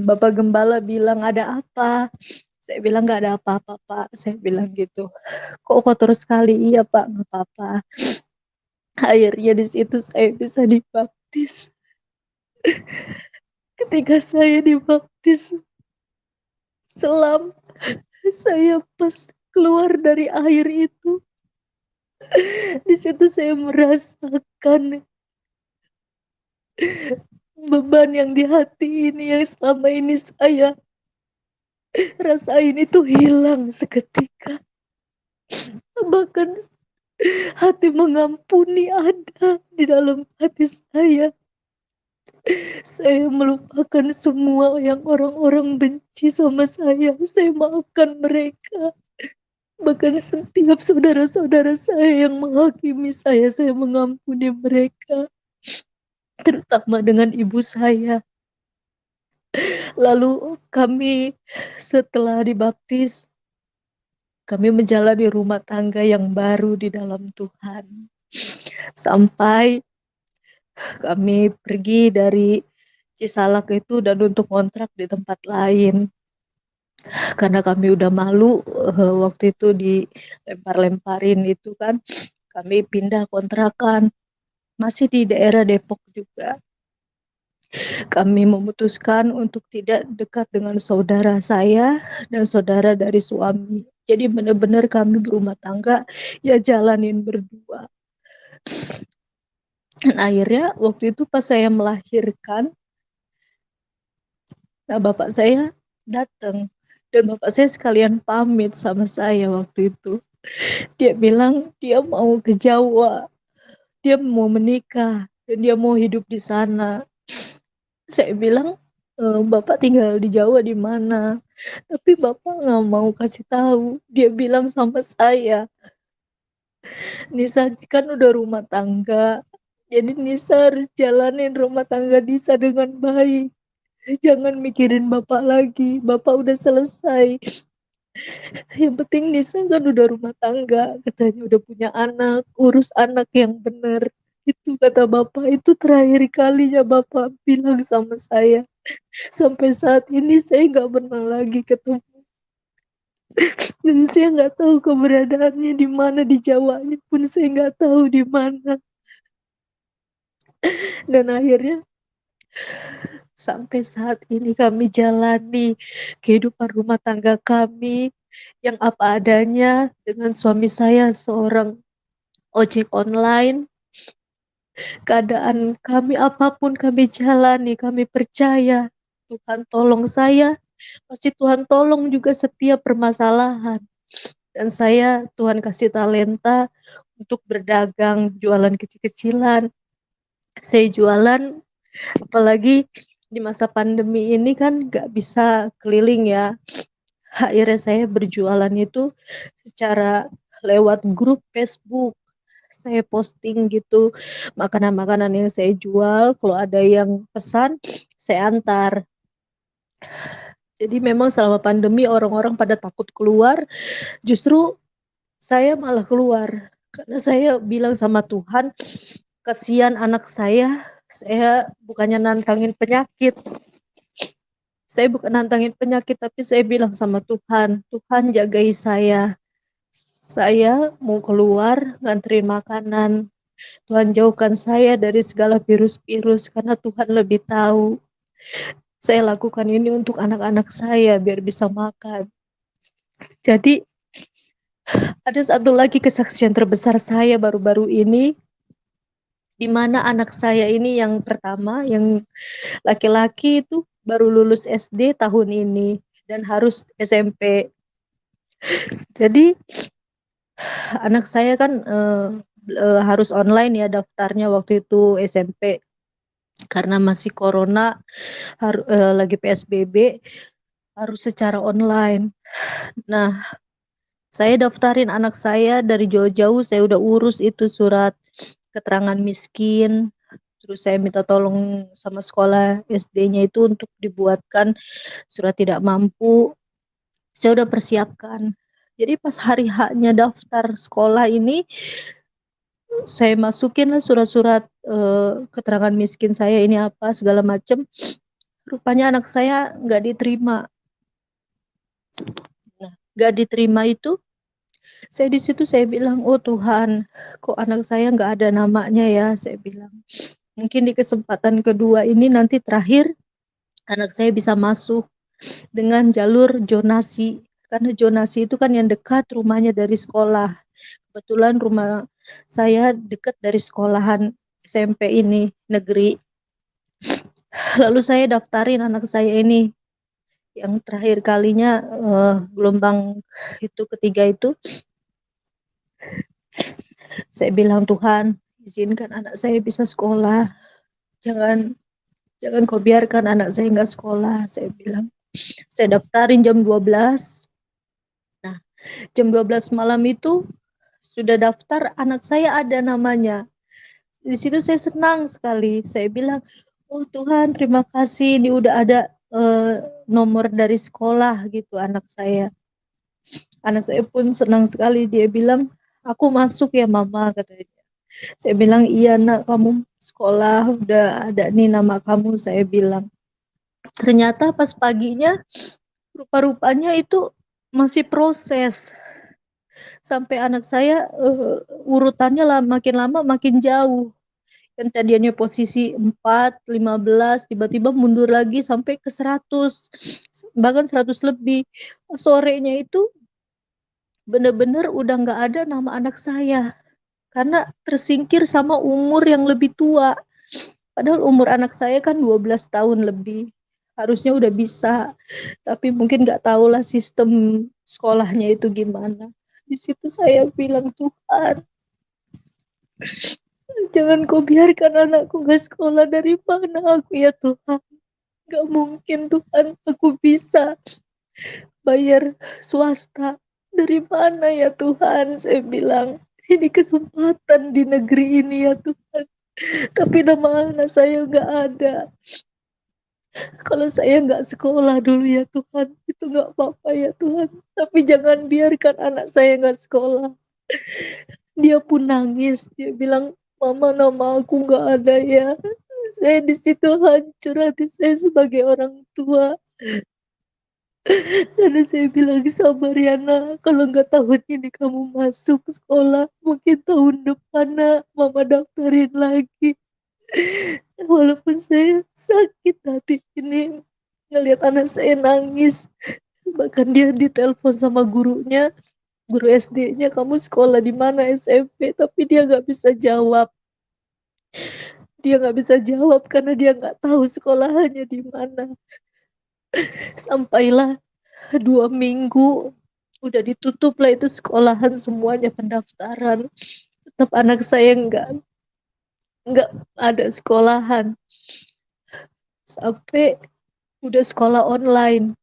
Bapak Gembala bilang, ada apa? Saya bilang, nggak ada apa-apa, Pak. Saya bilang gitu. Kok kotor sekali? Iya, Pak, nggak apa-apa. Akhirnya di situ saya bisa dibaptis. Ketika saya dibaptis, selam saya pas keluar dari air itu, di situ saya merasakan beban yang di hati ini yang selama ini saya rasain itu hilang seketika. Bahkan hati mengampuni ada di dalam hati saya. Saya melupakan semua yang orang-orang benci sama saya. Saya maafkan mereka. Bahkan setiap saudara-saudara saya yang menghakimi saya mengampuni mereka. Terutama dengan ibu saya. Lalu kami setelah dibaptis, kami menjalani rumah tangga yang baru di dalam Tuhan. Sampai kami pergi dari Cisalak itu dan untuk kontrak di tempat lain. Karena kami udah malu waktu itu dilempar-lemparin itu kan. Kami pindah kontrakan. Masih di daerah Depok juga. Kami memutuskan untuk tidak dekat dengan saudara saya dan saudara dari suami. Jadi benar-benar kami berumah tangga ya jalanin berdua. Dan akhirnya waktu itu pas saya melahirkan, nah bapak saya datang dan bapak saya sekalian pamit sama saya waktu itu. Dia bilang dia mau ke Jawa, dia mau menikah dan dia mau hidup di sana. Saya bilang, Bapak tinggal di Jawa di mana? Tapi Bapak nggak mau kasih tahu. Dia bilang sama saya, Nisa kan udah rumah tangga. Jadi Nisa harus jalanin rumah tangga Nisa dengan baik. Jangan mikirin Bapak lagi. Bapak udah selesai. Yang penting Nisa kan udah rumah tangga. Katanya udah punya anak. Urus anak yang benar. Itu kata Bapak. Itu terakhir kalinya Bapak bilang sama saya. Sampai saat ini saya nggak pernah lagi ketemu. Dan saya nggak tahu keberadaannya di mana, di Jawanya pun saya nggak tahu di mana. Dan akhirnya sampai saat ini kami jalani kehidupan rumah tangga kami yang apa adanya dengan suami saya seorang ojek online. Keadaan kami apapun kami jalani, kami percaya Tuhan tolong saya, pasti Tuhan tolong juga setiap permasalahan. Dan saya Tuhan kasih talenta untuk berdagang, jualan kecil-kecilan. Saya jualan, apalagi di masa pandemi ini kan nggak bisa keliling ya. Akhirnya saya berjualan itu secara lewat grup Facebook. Saya posting gitu makanan-makanan yang saya jual, kalau ada yang pesan saya antar. Jadi memang selama pandemi orang-orang pada takut keluar, justru saya malah keluar. Karena saya bilang sama Tuhan, kasihan anak saya bukannya nantangin penyakit. Saya bukan nantangin penyakit, tapi saya bilang sama Tuhan, Tuhan jagai saya. Saya mau keluar nganterin makanan. Tuhan jauhkan saya dari segala virus-virus karena Tuhan lebih tahu. Saya lakukan ini untuk anak-anak saya biar bisa makan. Jadi ada satu lagi kesaksian terbesar saya baru-baru ini, di mana anak saya ini yang pertama, yang laki-laki itu baru lulus SD tahun ini dan harus SMP. Jadi anak saya kan harus online ya daftarnya waktu itu SMP karena masih corona, lagi PSBB, harus secara online. Nah, saya daftarin anak saya dari jauh-jauh, saya udah urus itu surat keterangan miskin, terus saya minta tolong sama sekolah SD-nya itu untuk dibuatkan surat tidak mampu. Saya udah persiapkan. Jadi pas hari H-nya daftar sekolah ini, saya masukin lah surat-surat keterangan miskin saya ini apa segala macam. Rupanya anak saya nggak diterima. Nah, nggak diterima itu, saya di situ saya bilang, oh Tuhan, kok anak saya nggak ada namanya ya? Saya bilang, mungkin di kesempatan kedua ini nanti terakhir anak saya bisa masuk dengan jalur zonasi. Karena zonasi itu kan yang dekat rumahnya dari sekolah. Kebetulan rumah saya dekat dari sekolahan SMP ini, negeri. Lalu saya daftarin anak saya ini. Yang terakhir kalinya gelombang itu ketiga itu, saya bilang, Tuhan, izinkan anak saya bisa sekolah. Jangan kau biarkan anak saya nggak sekolah, saya bilang. Saya daftarin jam 12. Nah, jam 12 malam itu sudah daftar, anak saya ada namanya. Di situ saya senang sekali. Saya bilang, oh Tuhan, terima kasih, ini udah ada nomor dari sekolah gitu anak saya. Anak saya pun senang sekali, dia bilang, aku masuk ya mama, katanya. Saya bilang, iya nak, kamu sekolah udah ada nih nama kamu, saya bilang. Ternyata pas paginya, rupa-rupanya itu masih proses. Sampai anak saya urutannya lah makin lama makin jauh. Yang tadinya posisi 4, 15, tiba-tiba mundur lagi sampai ke 100, bahkan 100 lebih. Sorenya itu benar-benar udah nggak ada nama anak saya. Karena tersingkir sama umur yang lebih tua. Padahal umur anak saya kan 12 tahun lebih. Harusnya udah bisa. Tapi mungkin nggak tahulah sistem sekolahnya itu gimana. Di situ saya bilang, Tuhan, jangan kau biarkan anakku gak sekolah, dari mana aku ya Tuhan. Gak mungkin Tuhan aku bisa bayar swasta. Dari mana ya Tuhan, saya bilang. Ini kesempatan di negeri ini ya Tuhan. Tapi nama anak saya gak ada. Kalau saya nggak sekolah dulu ya Tuhan, itu nggak apa-apa ya Tuhan. Tapi jangan biarkan anak saya nggak sekolah. Dia pun nangis, dia bilang, Mama, nama aku nggak ada ya. Saya di situ hancur hati saya sebagai orang tua. Karena saya bilang, sabar ya nak, kalau nggak tahun ini kamu masuk sekolah, mungkin tahun depan nak, Mama daftarin lagi. Walaupun saya sakit hati ini ngelihat anak saya nangis, bahkan dia ditelepon sama gurunya, guru SD-nya, kamu sekolah di mana SMP, tapi dia nggak bisa jawab. Dia nggak bisa jawab karena dia nggak tahu sekolahannya di mana. Sampailah 2 minggu, udah ditutup lah itu sekolahan semuanya pendaftaran. Tetap anak saya nggak ada sekolahan. Sampai udah sekolah online.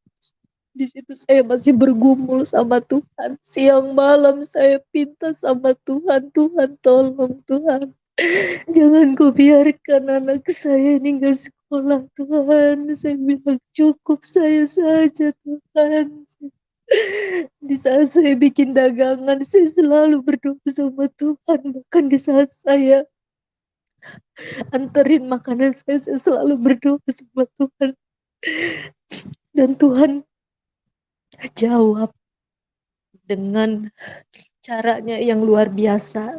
Di situ saya masih bergumul sama Tuhan. Siang malam saya pinta sama Tuhan, Tuhan tolong Tuhan. Jangan kau biarkan anak saya ini nggak sekolah Tuhan. Saya bilang cukup saya saja Tuhan. Di saat saya bikin dagangan, saya selalu berdoa sama Tuhan. Bahkan di saat saya anterin makanan saya selalu berdoa sama Tuhan. Dan Tuhan jawab dengan caranya yang luar biasa.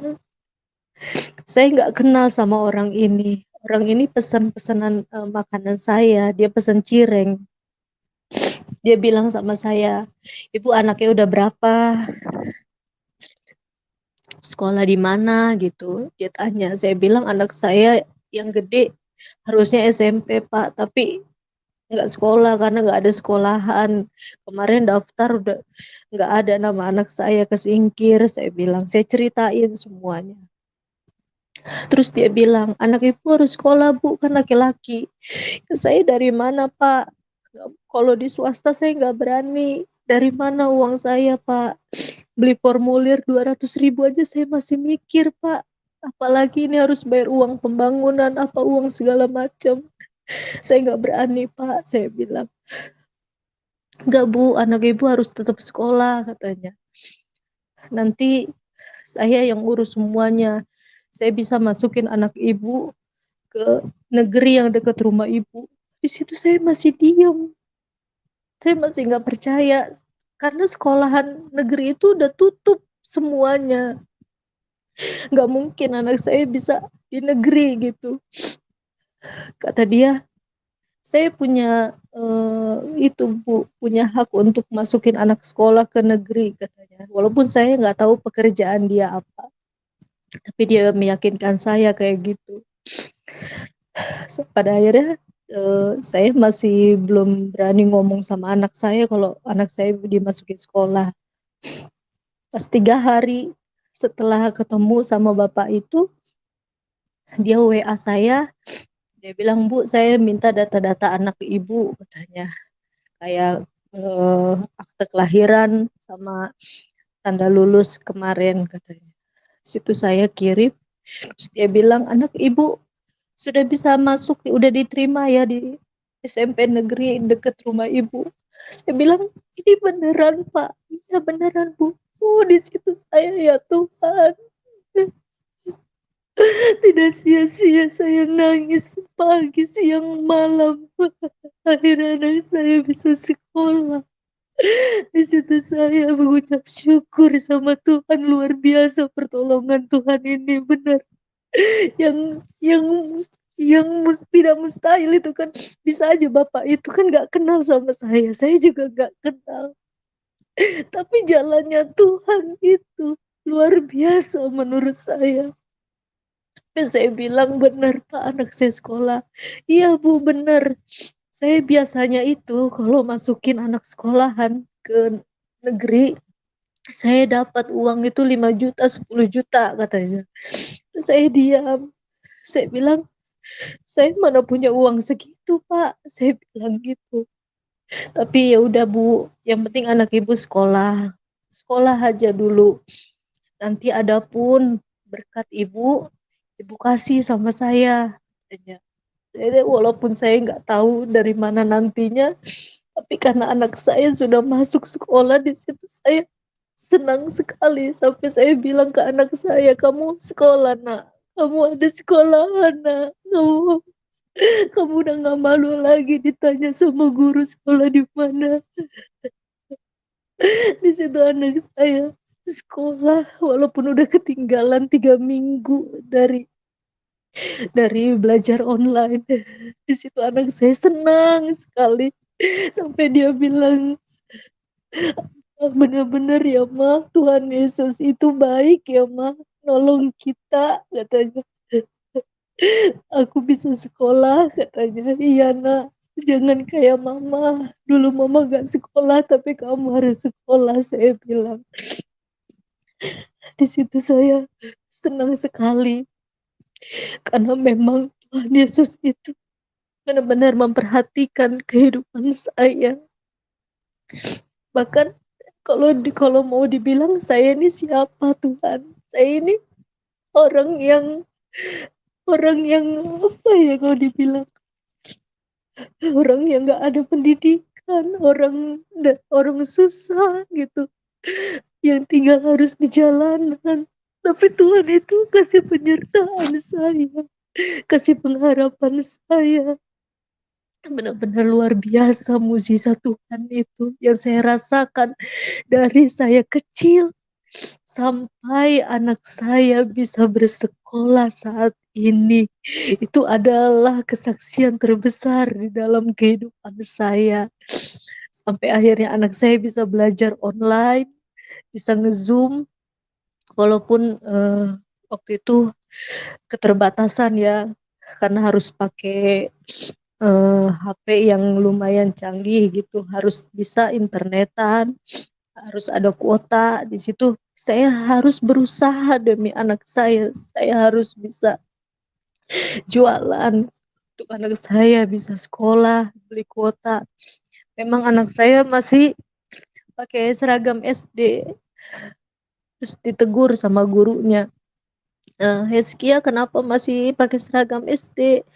Saya nggak kenal sama orang ini. Orang ini pesan-pesanan makanan saya. Dia pesan cireng. Dia bilang sama saya, ibu anaknya udah berapa? Sekolah di mana gitu. Dia tanya. Saya bilang anak saya yang gede harusnya SMP Pak. Tapi nggak sekolah karena nggak ada sekolahan. Kemarin daftar udah nggak ada nama anak saya kesingkir. Saya bilang, saya ceritain semuanya. Terus dia bilang, anak ibu harus sekolah bu, kan laki-laki. Saya dari mana pak? Kalau di swasta saya nggak berani. Dari mana uang saya pak? Beli formulir 200.000 aja saya masih mikir pak. Apalagi ini harus bayar uang pembangunan, apa uang segala macam. Saya nggak berani pak, saya bilang. Nggak bu, anak ibu harus tetap sekolah katanya. Nanti saya yang urus semuanya. Saya bisa masukin anak ibu ke negeri yang dekat rumah ibu. Di situ saya masih diam. Saya masih nggak percaya. Karena sekolahan negeri itu udah tutup semuanya. Nggak mungkin anak saya bisa di negeri gitu. Kata dia, saya punya itu bu, punya hak untuk masukin anak sekolah ke negeri katanya. Walaupun saya nggak tahu pekerjaan dia apa. Tapi dia meyakinkan saya kayak gitu. Pada akhirnya saya masih belum berani ngomong sama anak saya kalau anak saya dimasukin sekolah. Pas 3 hari setelah ketemu sama bapak itu, dia WA saya, dia bilang, Bu, saya minta data-data anak ibu, katanya. Kayak akte kelahiran sama tanda lulus kemarin, katanya. Situ saya kirim, terus dia bilang, anak ibu sudah bisa masuk, udah diterima ya di SMP negeri dekat rumah ibu. Saya bilang, ini beneran Pak? Iya beneran Bu. Oh di situ saya ya Tuhan. Tidak sia-sia saya nangis pagi, siang, malam. Akhirnya anak saya bisa sekolah. Di situ saya mengucap syukur sama Tuhan, luar biasa pertolongan Tuhan ini benar. Yang yang tidak mustahil itu kan bisa aja bapak itu kan nggak kenal sama saya juga nggak kenal, tapi jalannya Tuhan itu luar biasa menurut saya. Dan saya bilang benar pak anak saya sekolah. Iya bu benar, saya biasanya itu kalau masukin anak sekolahan ke negeri saya dapat uang itu 5 juta 10 juta katanya. Terus saya diam, saya bilang saya mana punya uang segitu pak, saya bilang gitu. Tapi ya udah bu, yang penting anak ibu sekolah, sekolah aja dulu. Nanti ada pun berkat ibu, ibu kasih sama saya. Jadi walaupun saya nggak tahu dari mana nantinya, tapi karena anak saya sudah masuk sekolah di situ saya senang sekali sampai saya bilang ke anak saya, kamu sekolah nak, kamu ada sekolah nak, kamu udah nggak malu lagi ditanya sama guru sekolah di mana. Di situ anak saya sekolah walaupun udah ketinggalan 3 minggu dari dari belajar online. Di situ anak saya senang sekali sampai dia bilang, benar-benar ya Ma, Tuhan Yesus itu baik ya Ma, nolong kita katanya. Aku bisa sekolah katanya. Iya nak, jangan kayak mama. Dulu mama gak sekolah tapi kamu harus sekolah, saya bilang. Di situ saya senang sekali karena memang Tuhan Yesus itu benar-benar memperhatikan kehidupan saya. Bahkan kalau mau dibilang saya ini siapa Tuhan? Saya ini orang yang apa ya kalau dibilang, orang yang nggak ada pendidikan, orang susah gitu, yang tinggal harus di jalanan. Tapi Tuhan itu kasih penyertaan saya, kasih pengharapan saya. Benar-benar luar biasa mujizat Tuhan itu yang saya rasakan dari saya kecil sampai anak saya bisa bersekolah saat ini. Itu adalah kesaksian terbesar di dalam kehidupan saya. Sampai akhirnya anak saya bisa belajar online, bisa nge-Zoom, walaupun waktu itu keterbatasan ya, karena harus pakai HP yang lumayan canggih gitu, harus bisa internetan, harus ada kuota. Di situ saya harus berusaha demi anak saya harus bisa jualan untuk anak saya bisa sekolah, beli kuota. Memang anak saya masih pakai seragam SD, terus ditegur sama gurunya. Heskia kenapa masih pakai seragam SD?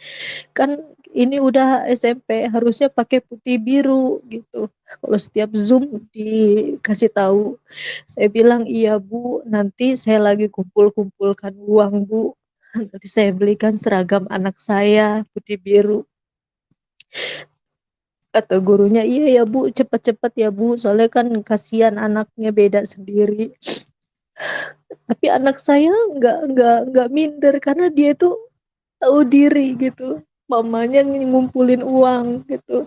Kan ini udah SMP, harusnya pakai putih biru gitu. Kalau setiap Zoom dikasih tahu. Saya bilang, iya Bu, nanti saya lagi kumpul-kumpulkan uang Bu. Nanti saya belikan seragam anak saya putih biru. Kata gurunya, iya ya Bu, cepat-cepat ya Bu, soalnya kan kasihan anaknya beda sendiri. Tapi anak saya nggak minder karena dia tuh tahu diri gitu. Mamanya ngumpulin uang gitu.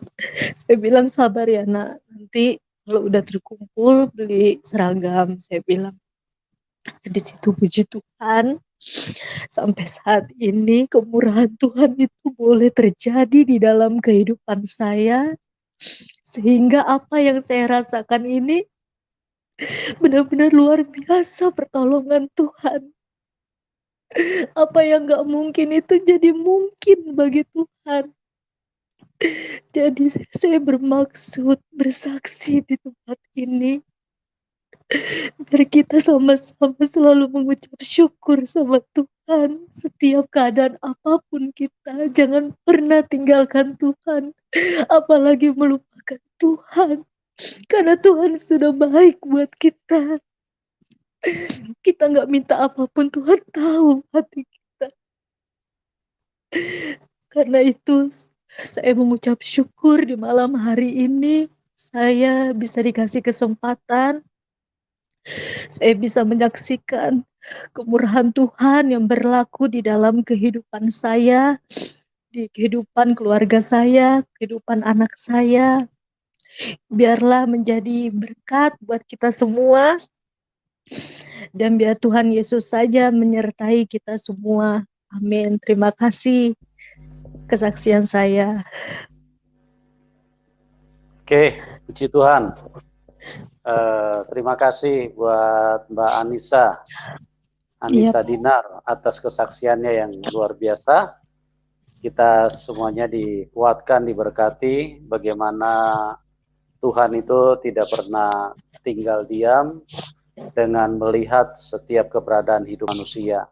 Saya bilang sabar ya nak, nanti kalau udah terkumpul beli seragam, saya bilang. Di situ puji Tuhan, sampai saat ini kemurahan Tuhan itu boleh terjadi di dalam kehidupan saya, sehingga apa yang saya rasakan ini benar-benar luar biasa pertolongan Tuhan. Apa yang gak mungkin itu jadi mungkin bagi Tuhan. Jadi saya bermaksud bersaksi di tempat ini, biar kita sama-sama selalu mengucap syukur sama Tuhan. Setiap keadaan apapun kita, jangan pernah tinggalkan Tuhan, apalagi melupakan Tuhan. Karena Tuhan sudah baik buat kita. Kita gak minta apapun, Tuhan tahu hati kita. Karena itu saya mengucap syukur di malam hari ini saya bisa dikasih kesempatan, saya bisa menyaksikan kemurahan Tuhan yang berlaku di dalam kehidupan saya, di kehidupan keluarga saya, kehidupan anak saya. Biarlah menjadi berkat buat kita semua, dan biar Tuhan Yesus saja menyertai kita semua. Amin. Terima kasih kesaksian saya. Oke, puji Tuhan. Terima kasih buat Mbak Anissa Dinar atas kesaksiannya yang luar biasa. Kita semuanya dikuatkan, diberkati bagaimana Tuhan itu tidak pernah tinggal diam dengan melihat setiap keberadaan hidup manusia.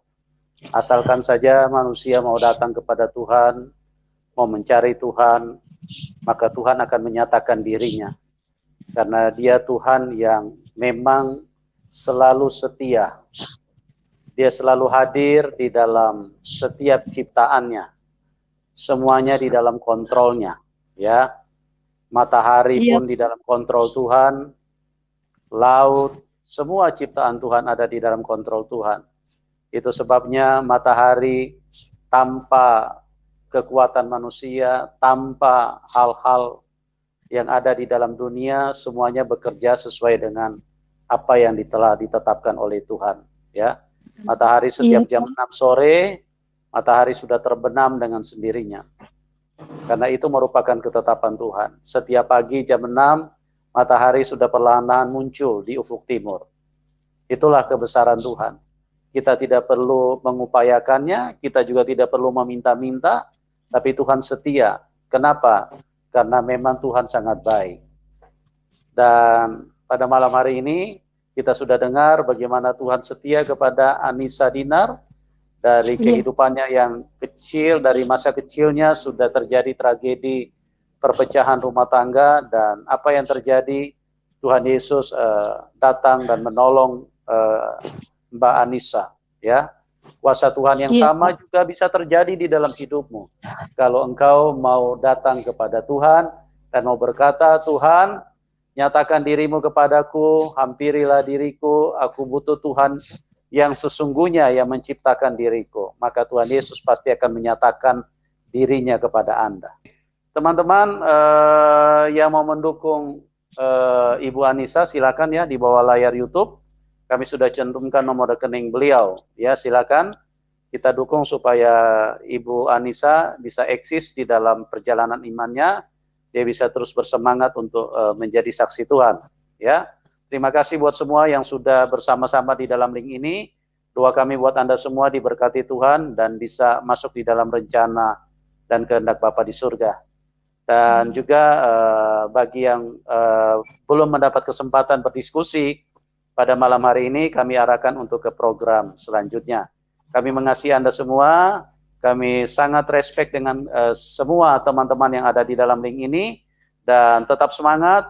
Asalkan saja manusia mau datang kepada Tuhan, mau mencari Tuhan, maka Tuhan akan menyatakan dirinya. Karena dia Tuhan yang memang selalu setia. Dia selalu hadir di dalam setiap ciptaannya. Semuanya di dalam kontrolnya, ya. Matahari pun di dalam kontrol Tuhan, laut, semua ciptaan Tuhan ada di dalam kontrol Tuhan. Itu sebabnya matahari tanpa kekuatan manusia, tanpa hal-hal yang ada di dalam dunia, semuanya bekerja sesuai dengan apa yang telah ditetapkan oleh Tuhan. Ya, matahari setiap jam 6 sore, matahari sudah terbenam dengan sendirinya. Karena itu merupakan ketetapan Tuhan. Setiap pagi jam 6, matahari sudah perlahan-lahan muncul di ufuk timur. Itulah kebesaran Tuhan. Kita tidak perlu mengupayakannya, kita juga tidak perlu meminta-minta, tapi Tuhan setia. Kenapa? Karena memang Tuhan sangat baik. Dan pada malam hari ini, kita sudah dengar bagaimana Tuhan setia kepada Anissa Dinar, dari kehidupannya yang kecil, dari masa kecilnya sudah terjadi tragedi perpecahan rumah tangga, dan apa yang terjadi, Tuhan Yesus datang dan menolong Mbak Anissa, ya. Kuasa Tuhan yang sama juga bisa terjadi di dalam hidupmu. Kalau engkau mau datang kepada Tuhan dan mau berkata, Tuhan, nyatakan dirimu kepadaku, hampirilah diriku, aku butuh Tuhan yang sesungguhnya yang menciptakan diriku. Maka Tuhan Yesus pasti akan menyatakan dirinya kepada Anda. Teman-teman yang mau mendukung Ibu Anissa, silakan ya di bawah layar YouTube. Kami sudah cantumkan nomor rekening beliau. Ya, silakan kita dukung supaya Ibu Anissa bisa eksis di dalam perjalanan imannya. Dia bisa terus bersemangat untuk menjadi saksi Tuhan. Ya, terima kasih buat semua yang sudah bersama-sama di dalam link ini. Doa kami buat Anda semua diberkati Tuhan dan bisa masuk di dalam rencana dan kehendak Bapa di surga. Dan juga bagi yang belum mendapat kesempatan berdiskusi pada malam hari ini, kami arahkan untuk ke program selanjutnya. Kami mengasihi Anda semua, kami sangat respect dengan semua teman-teman yang ada di dalam link ini, dan tetap semangat,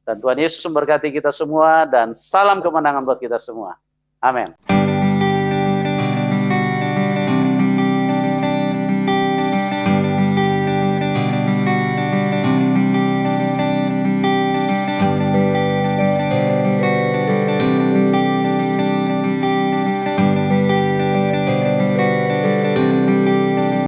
dan Tuhan Yesus memberkati kita semua, dan salam kemenangan buat kita semua. Amin.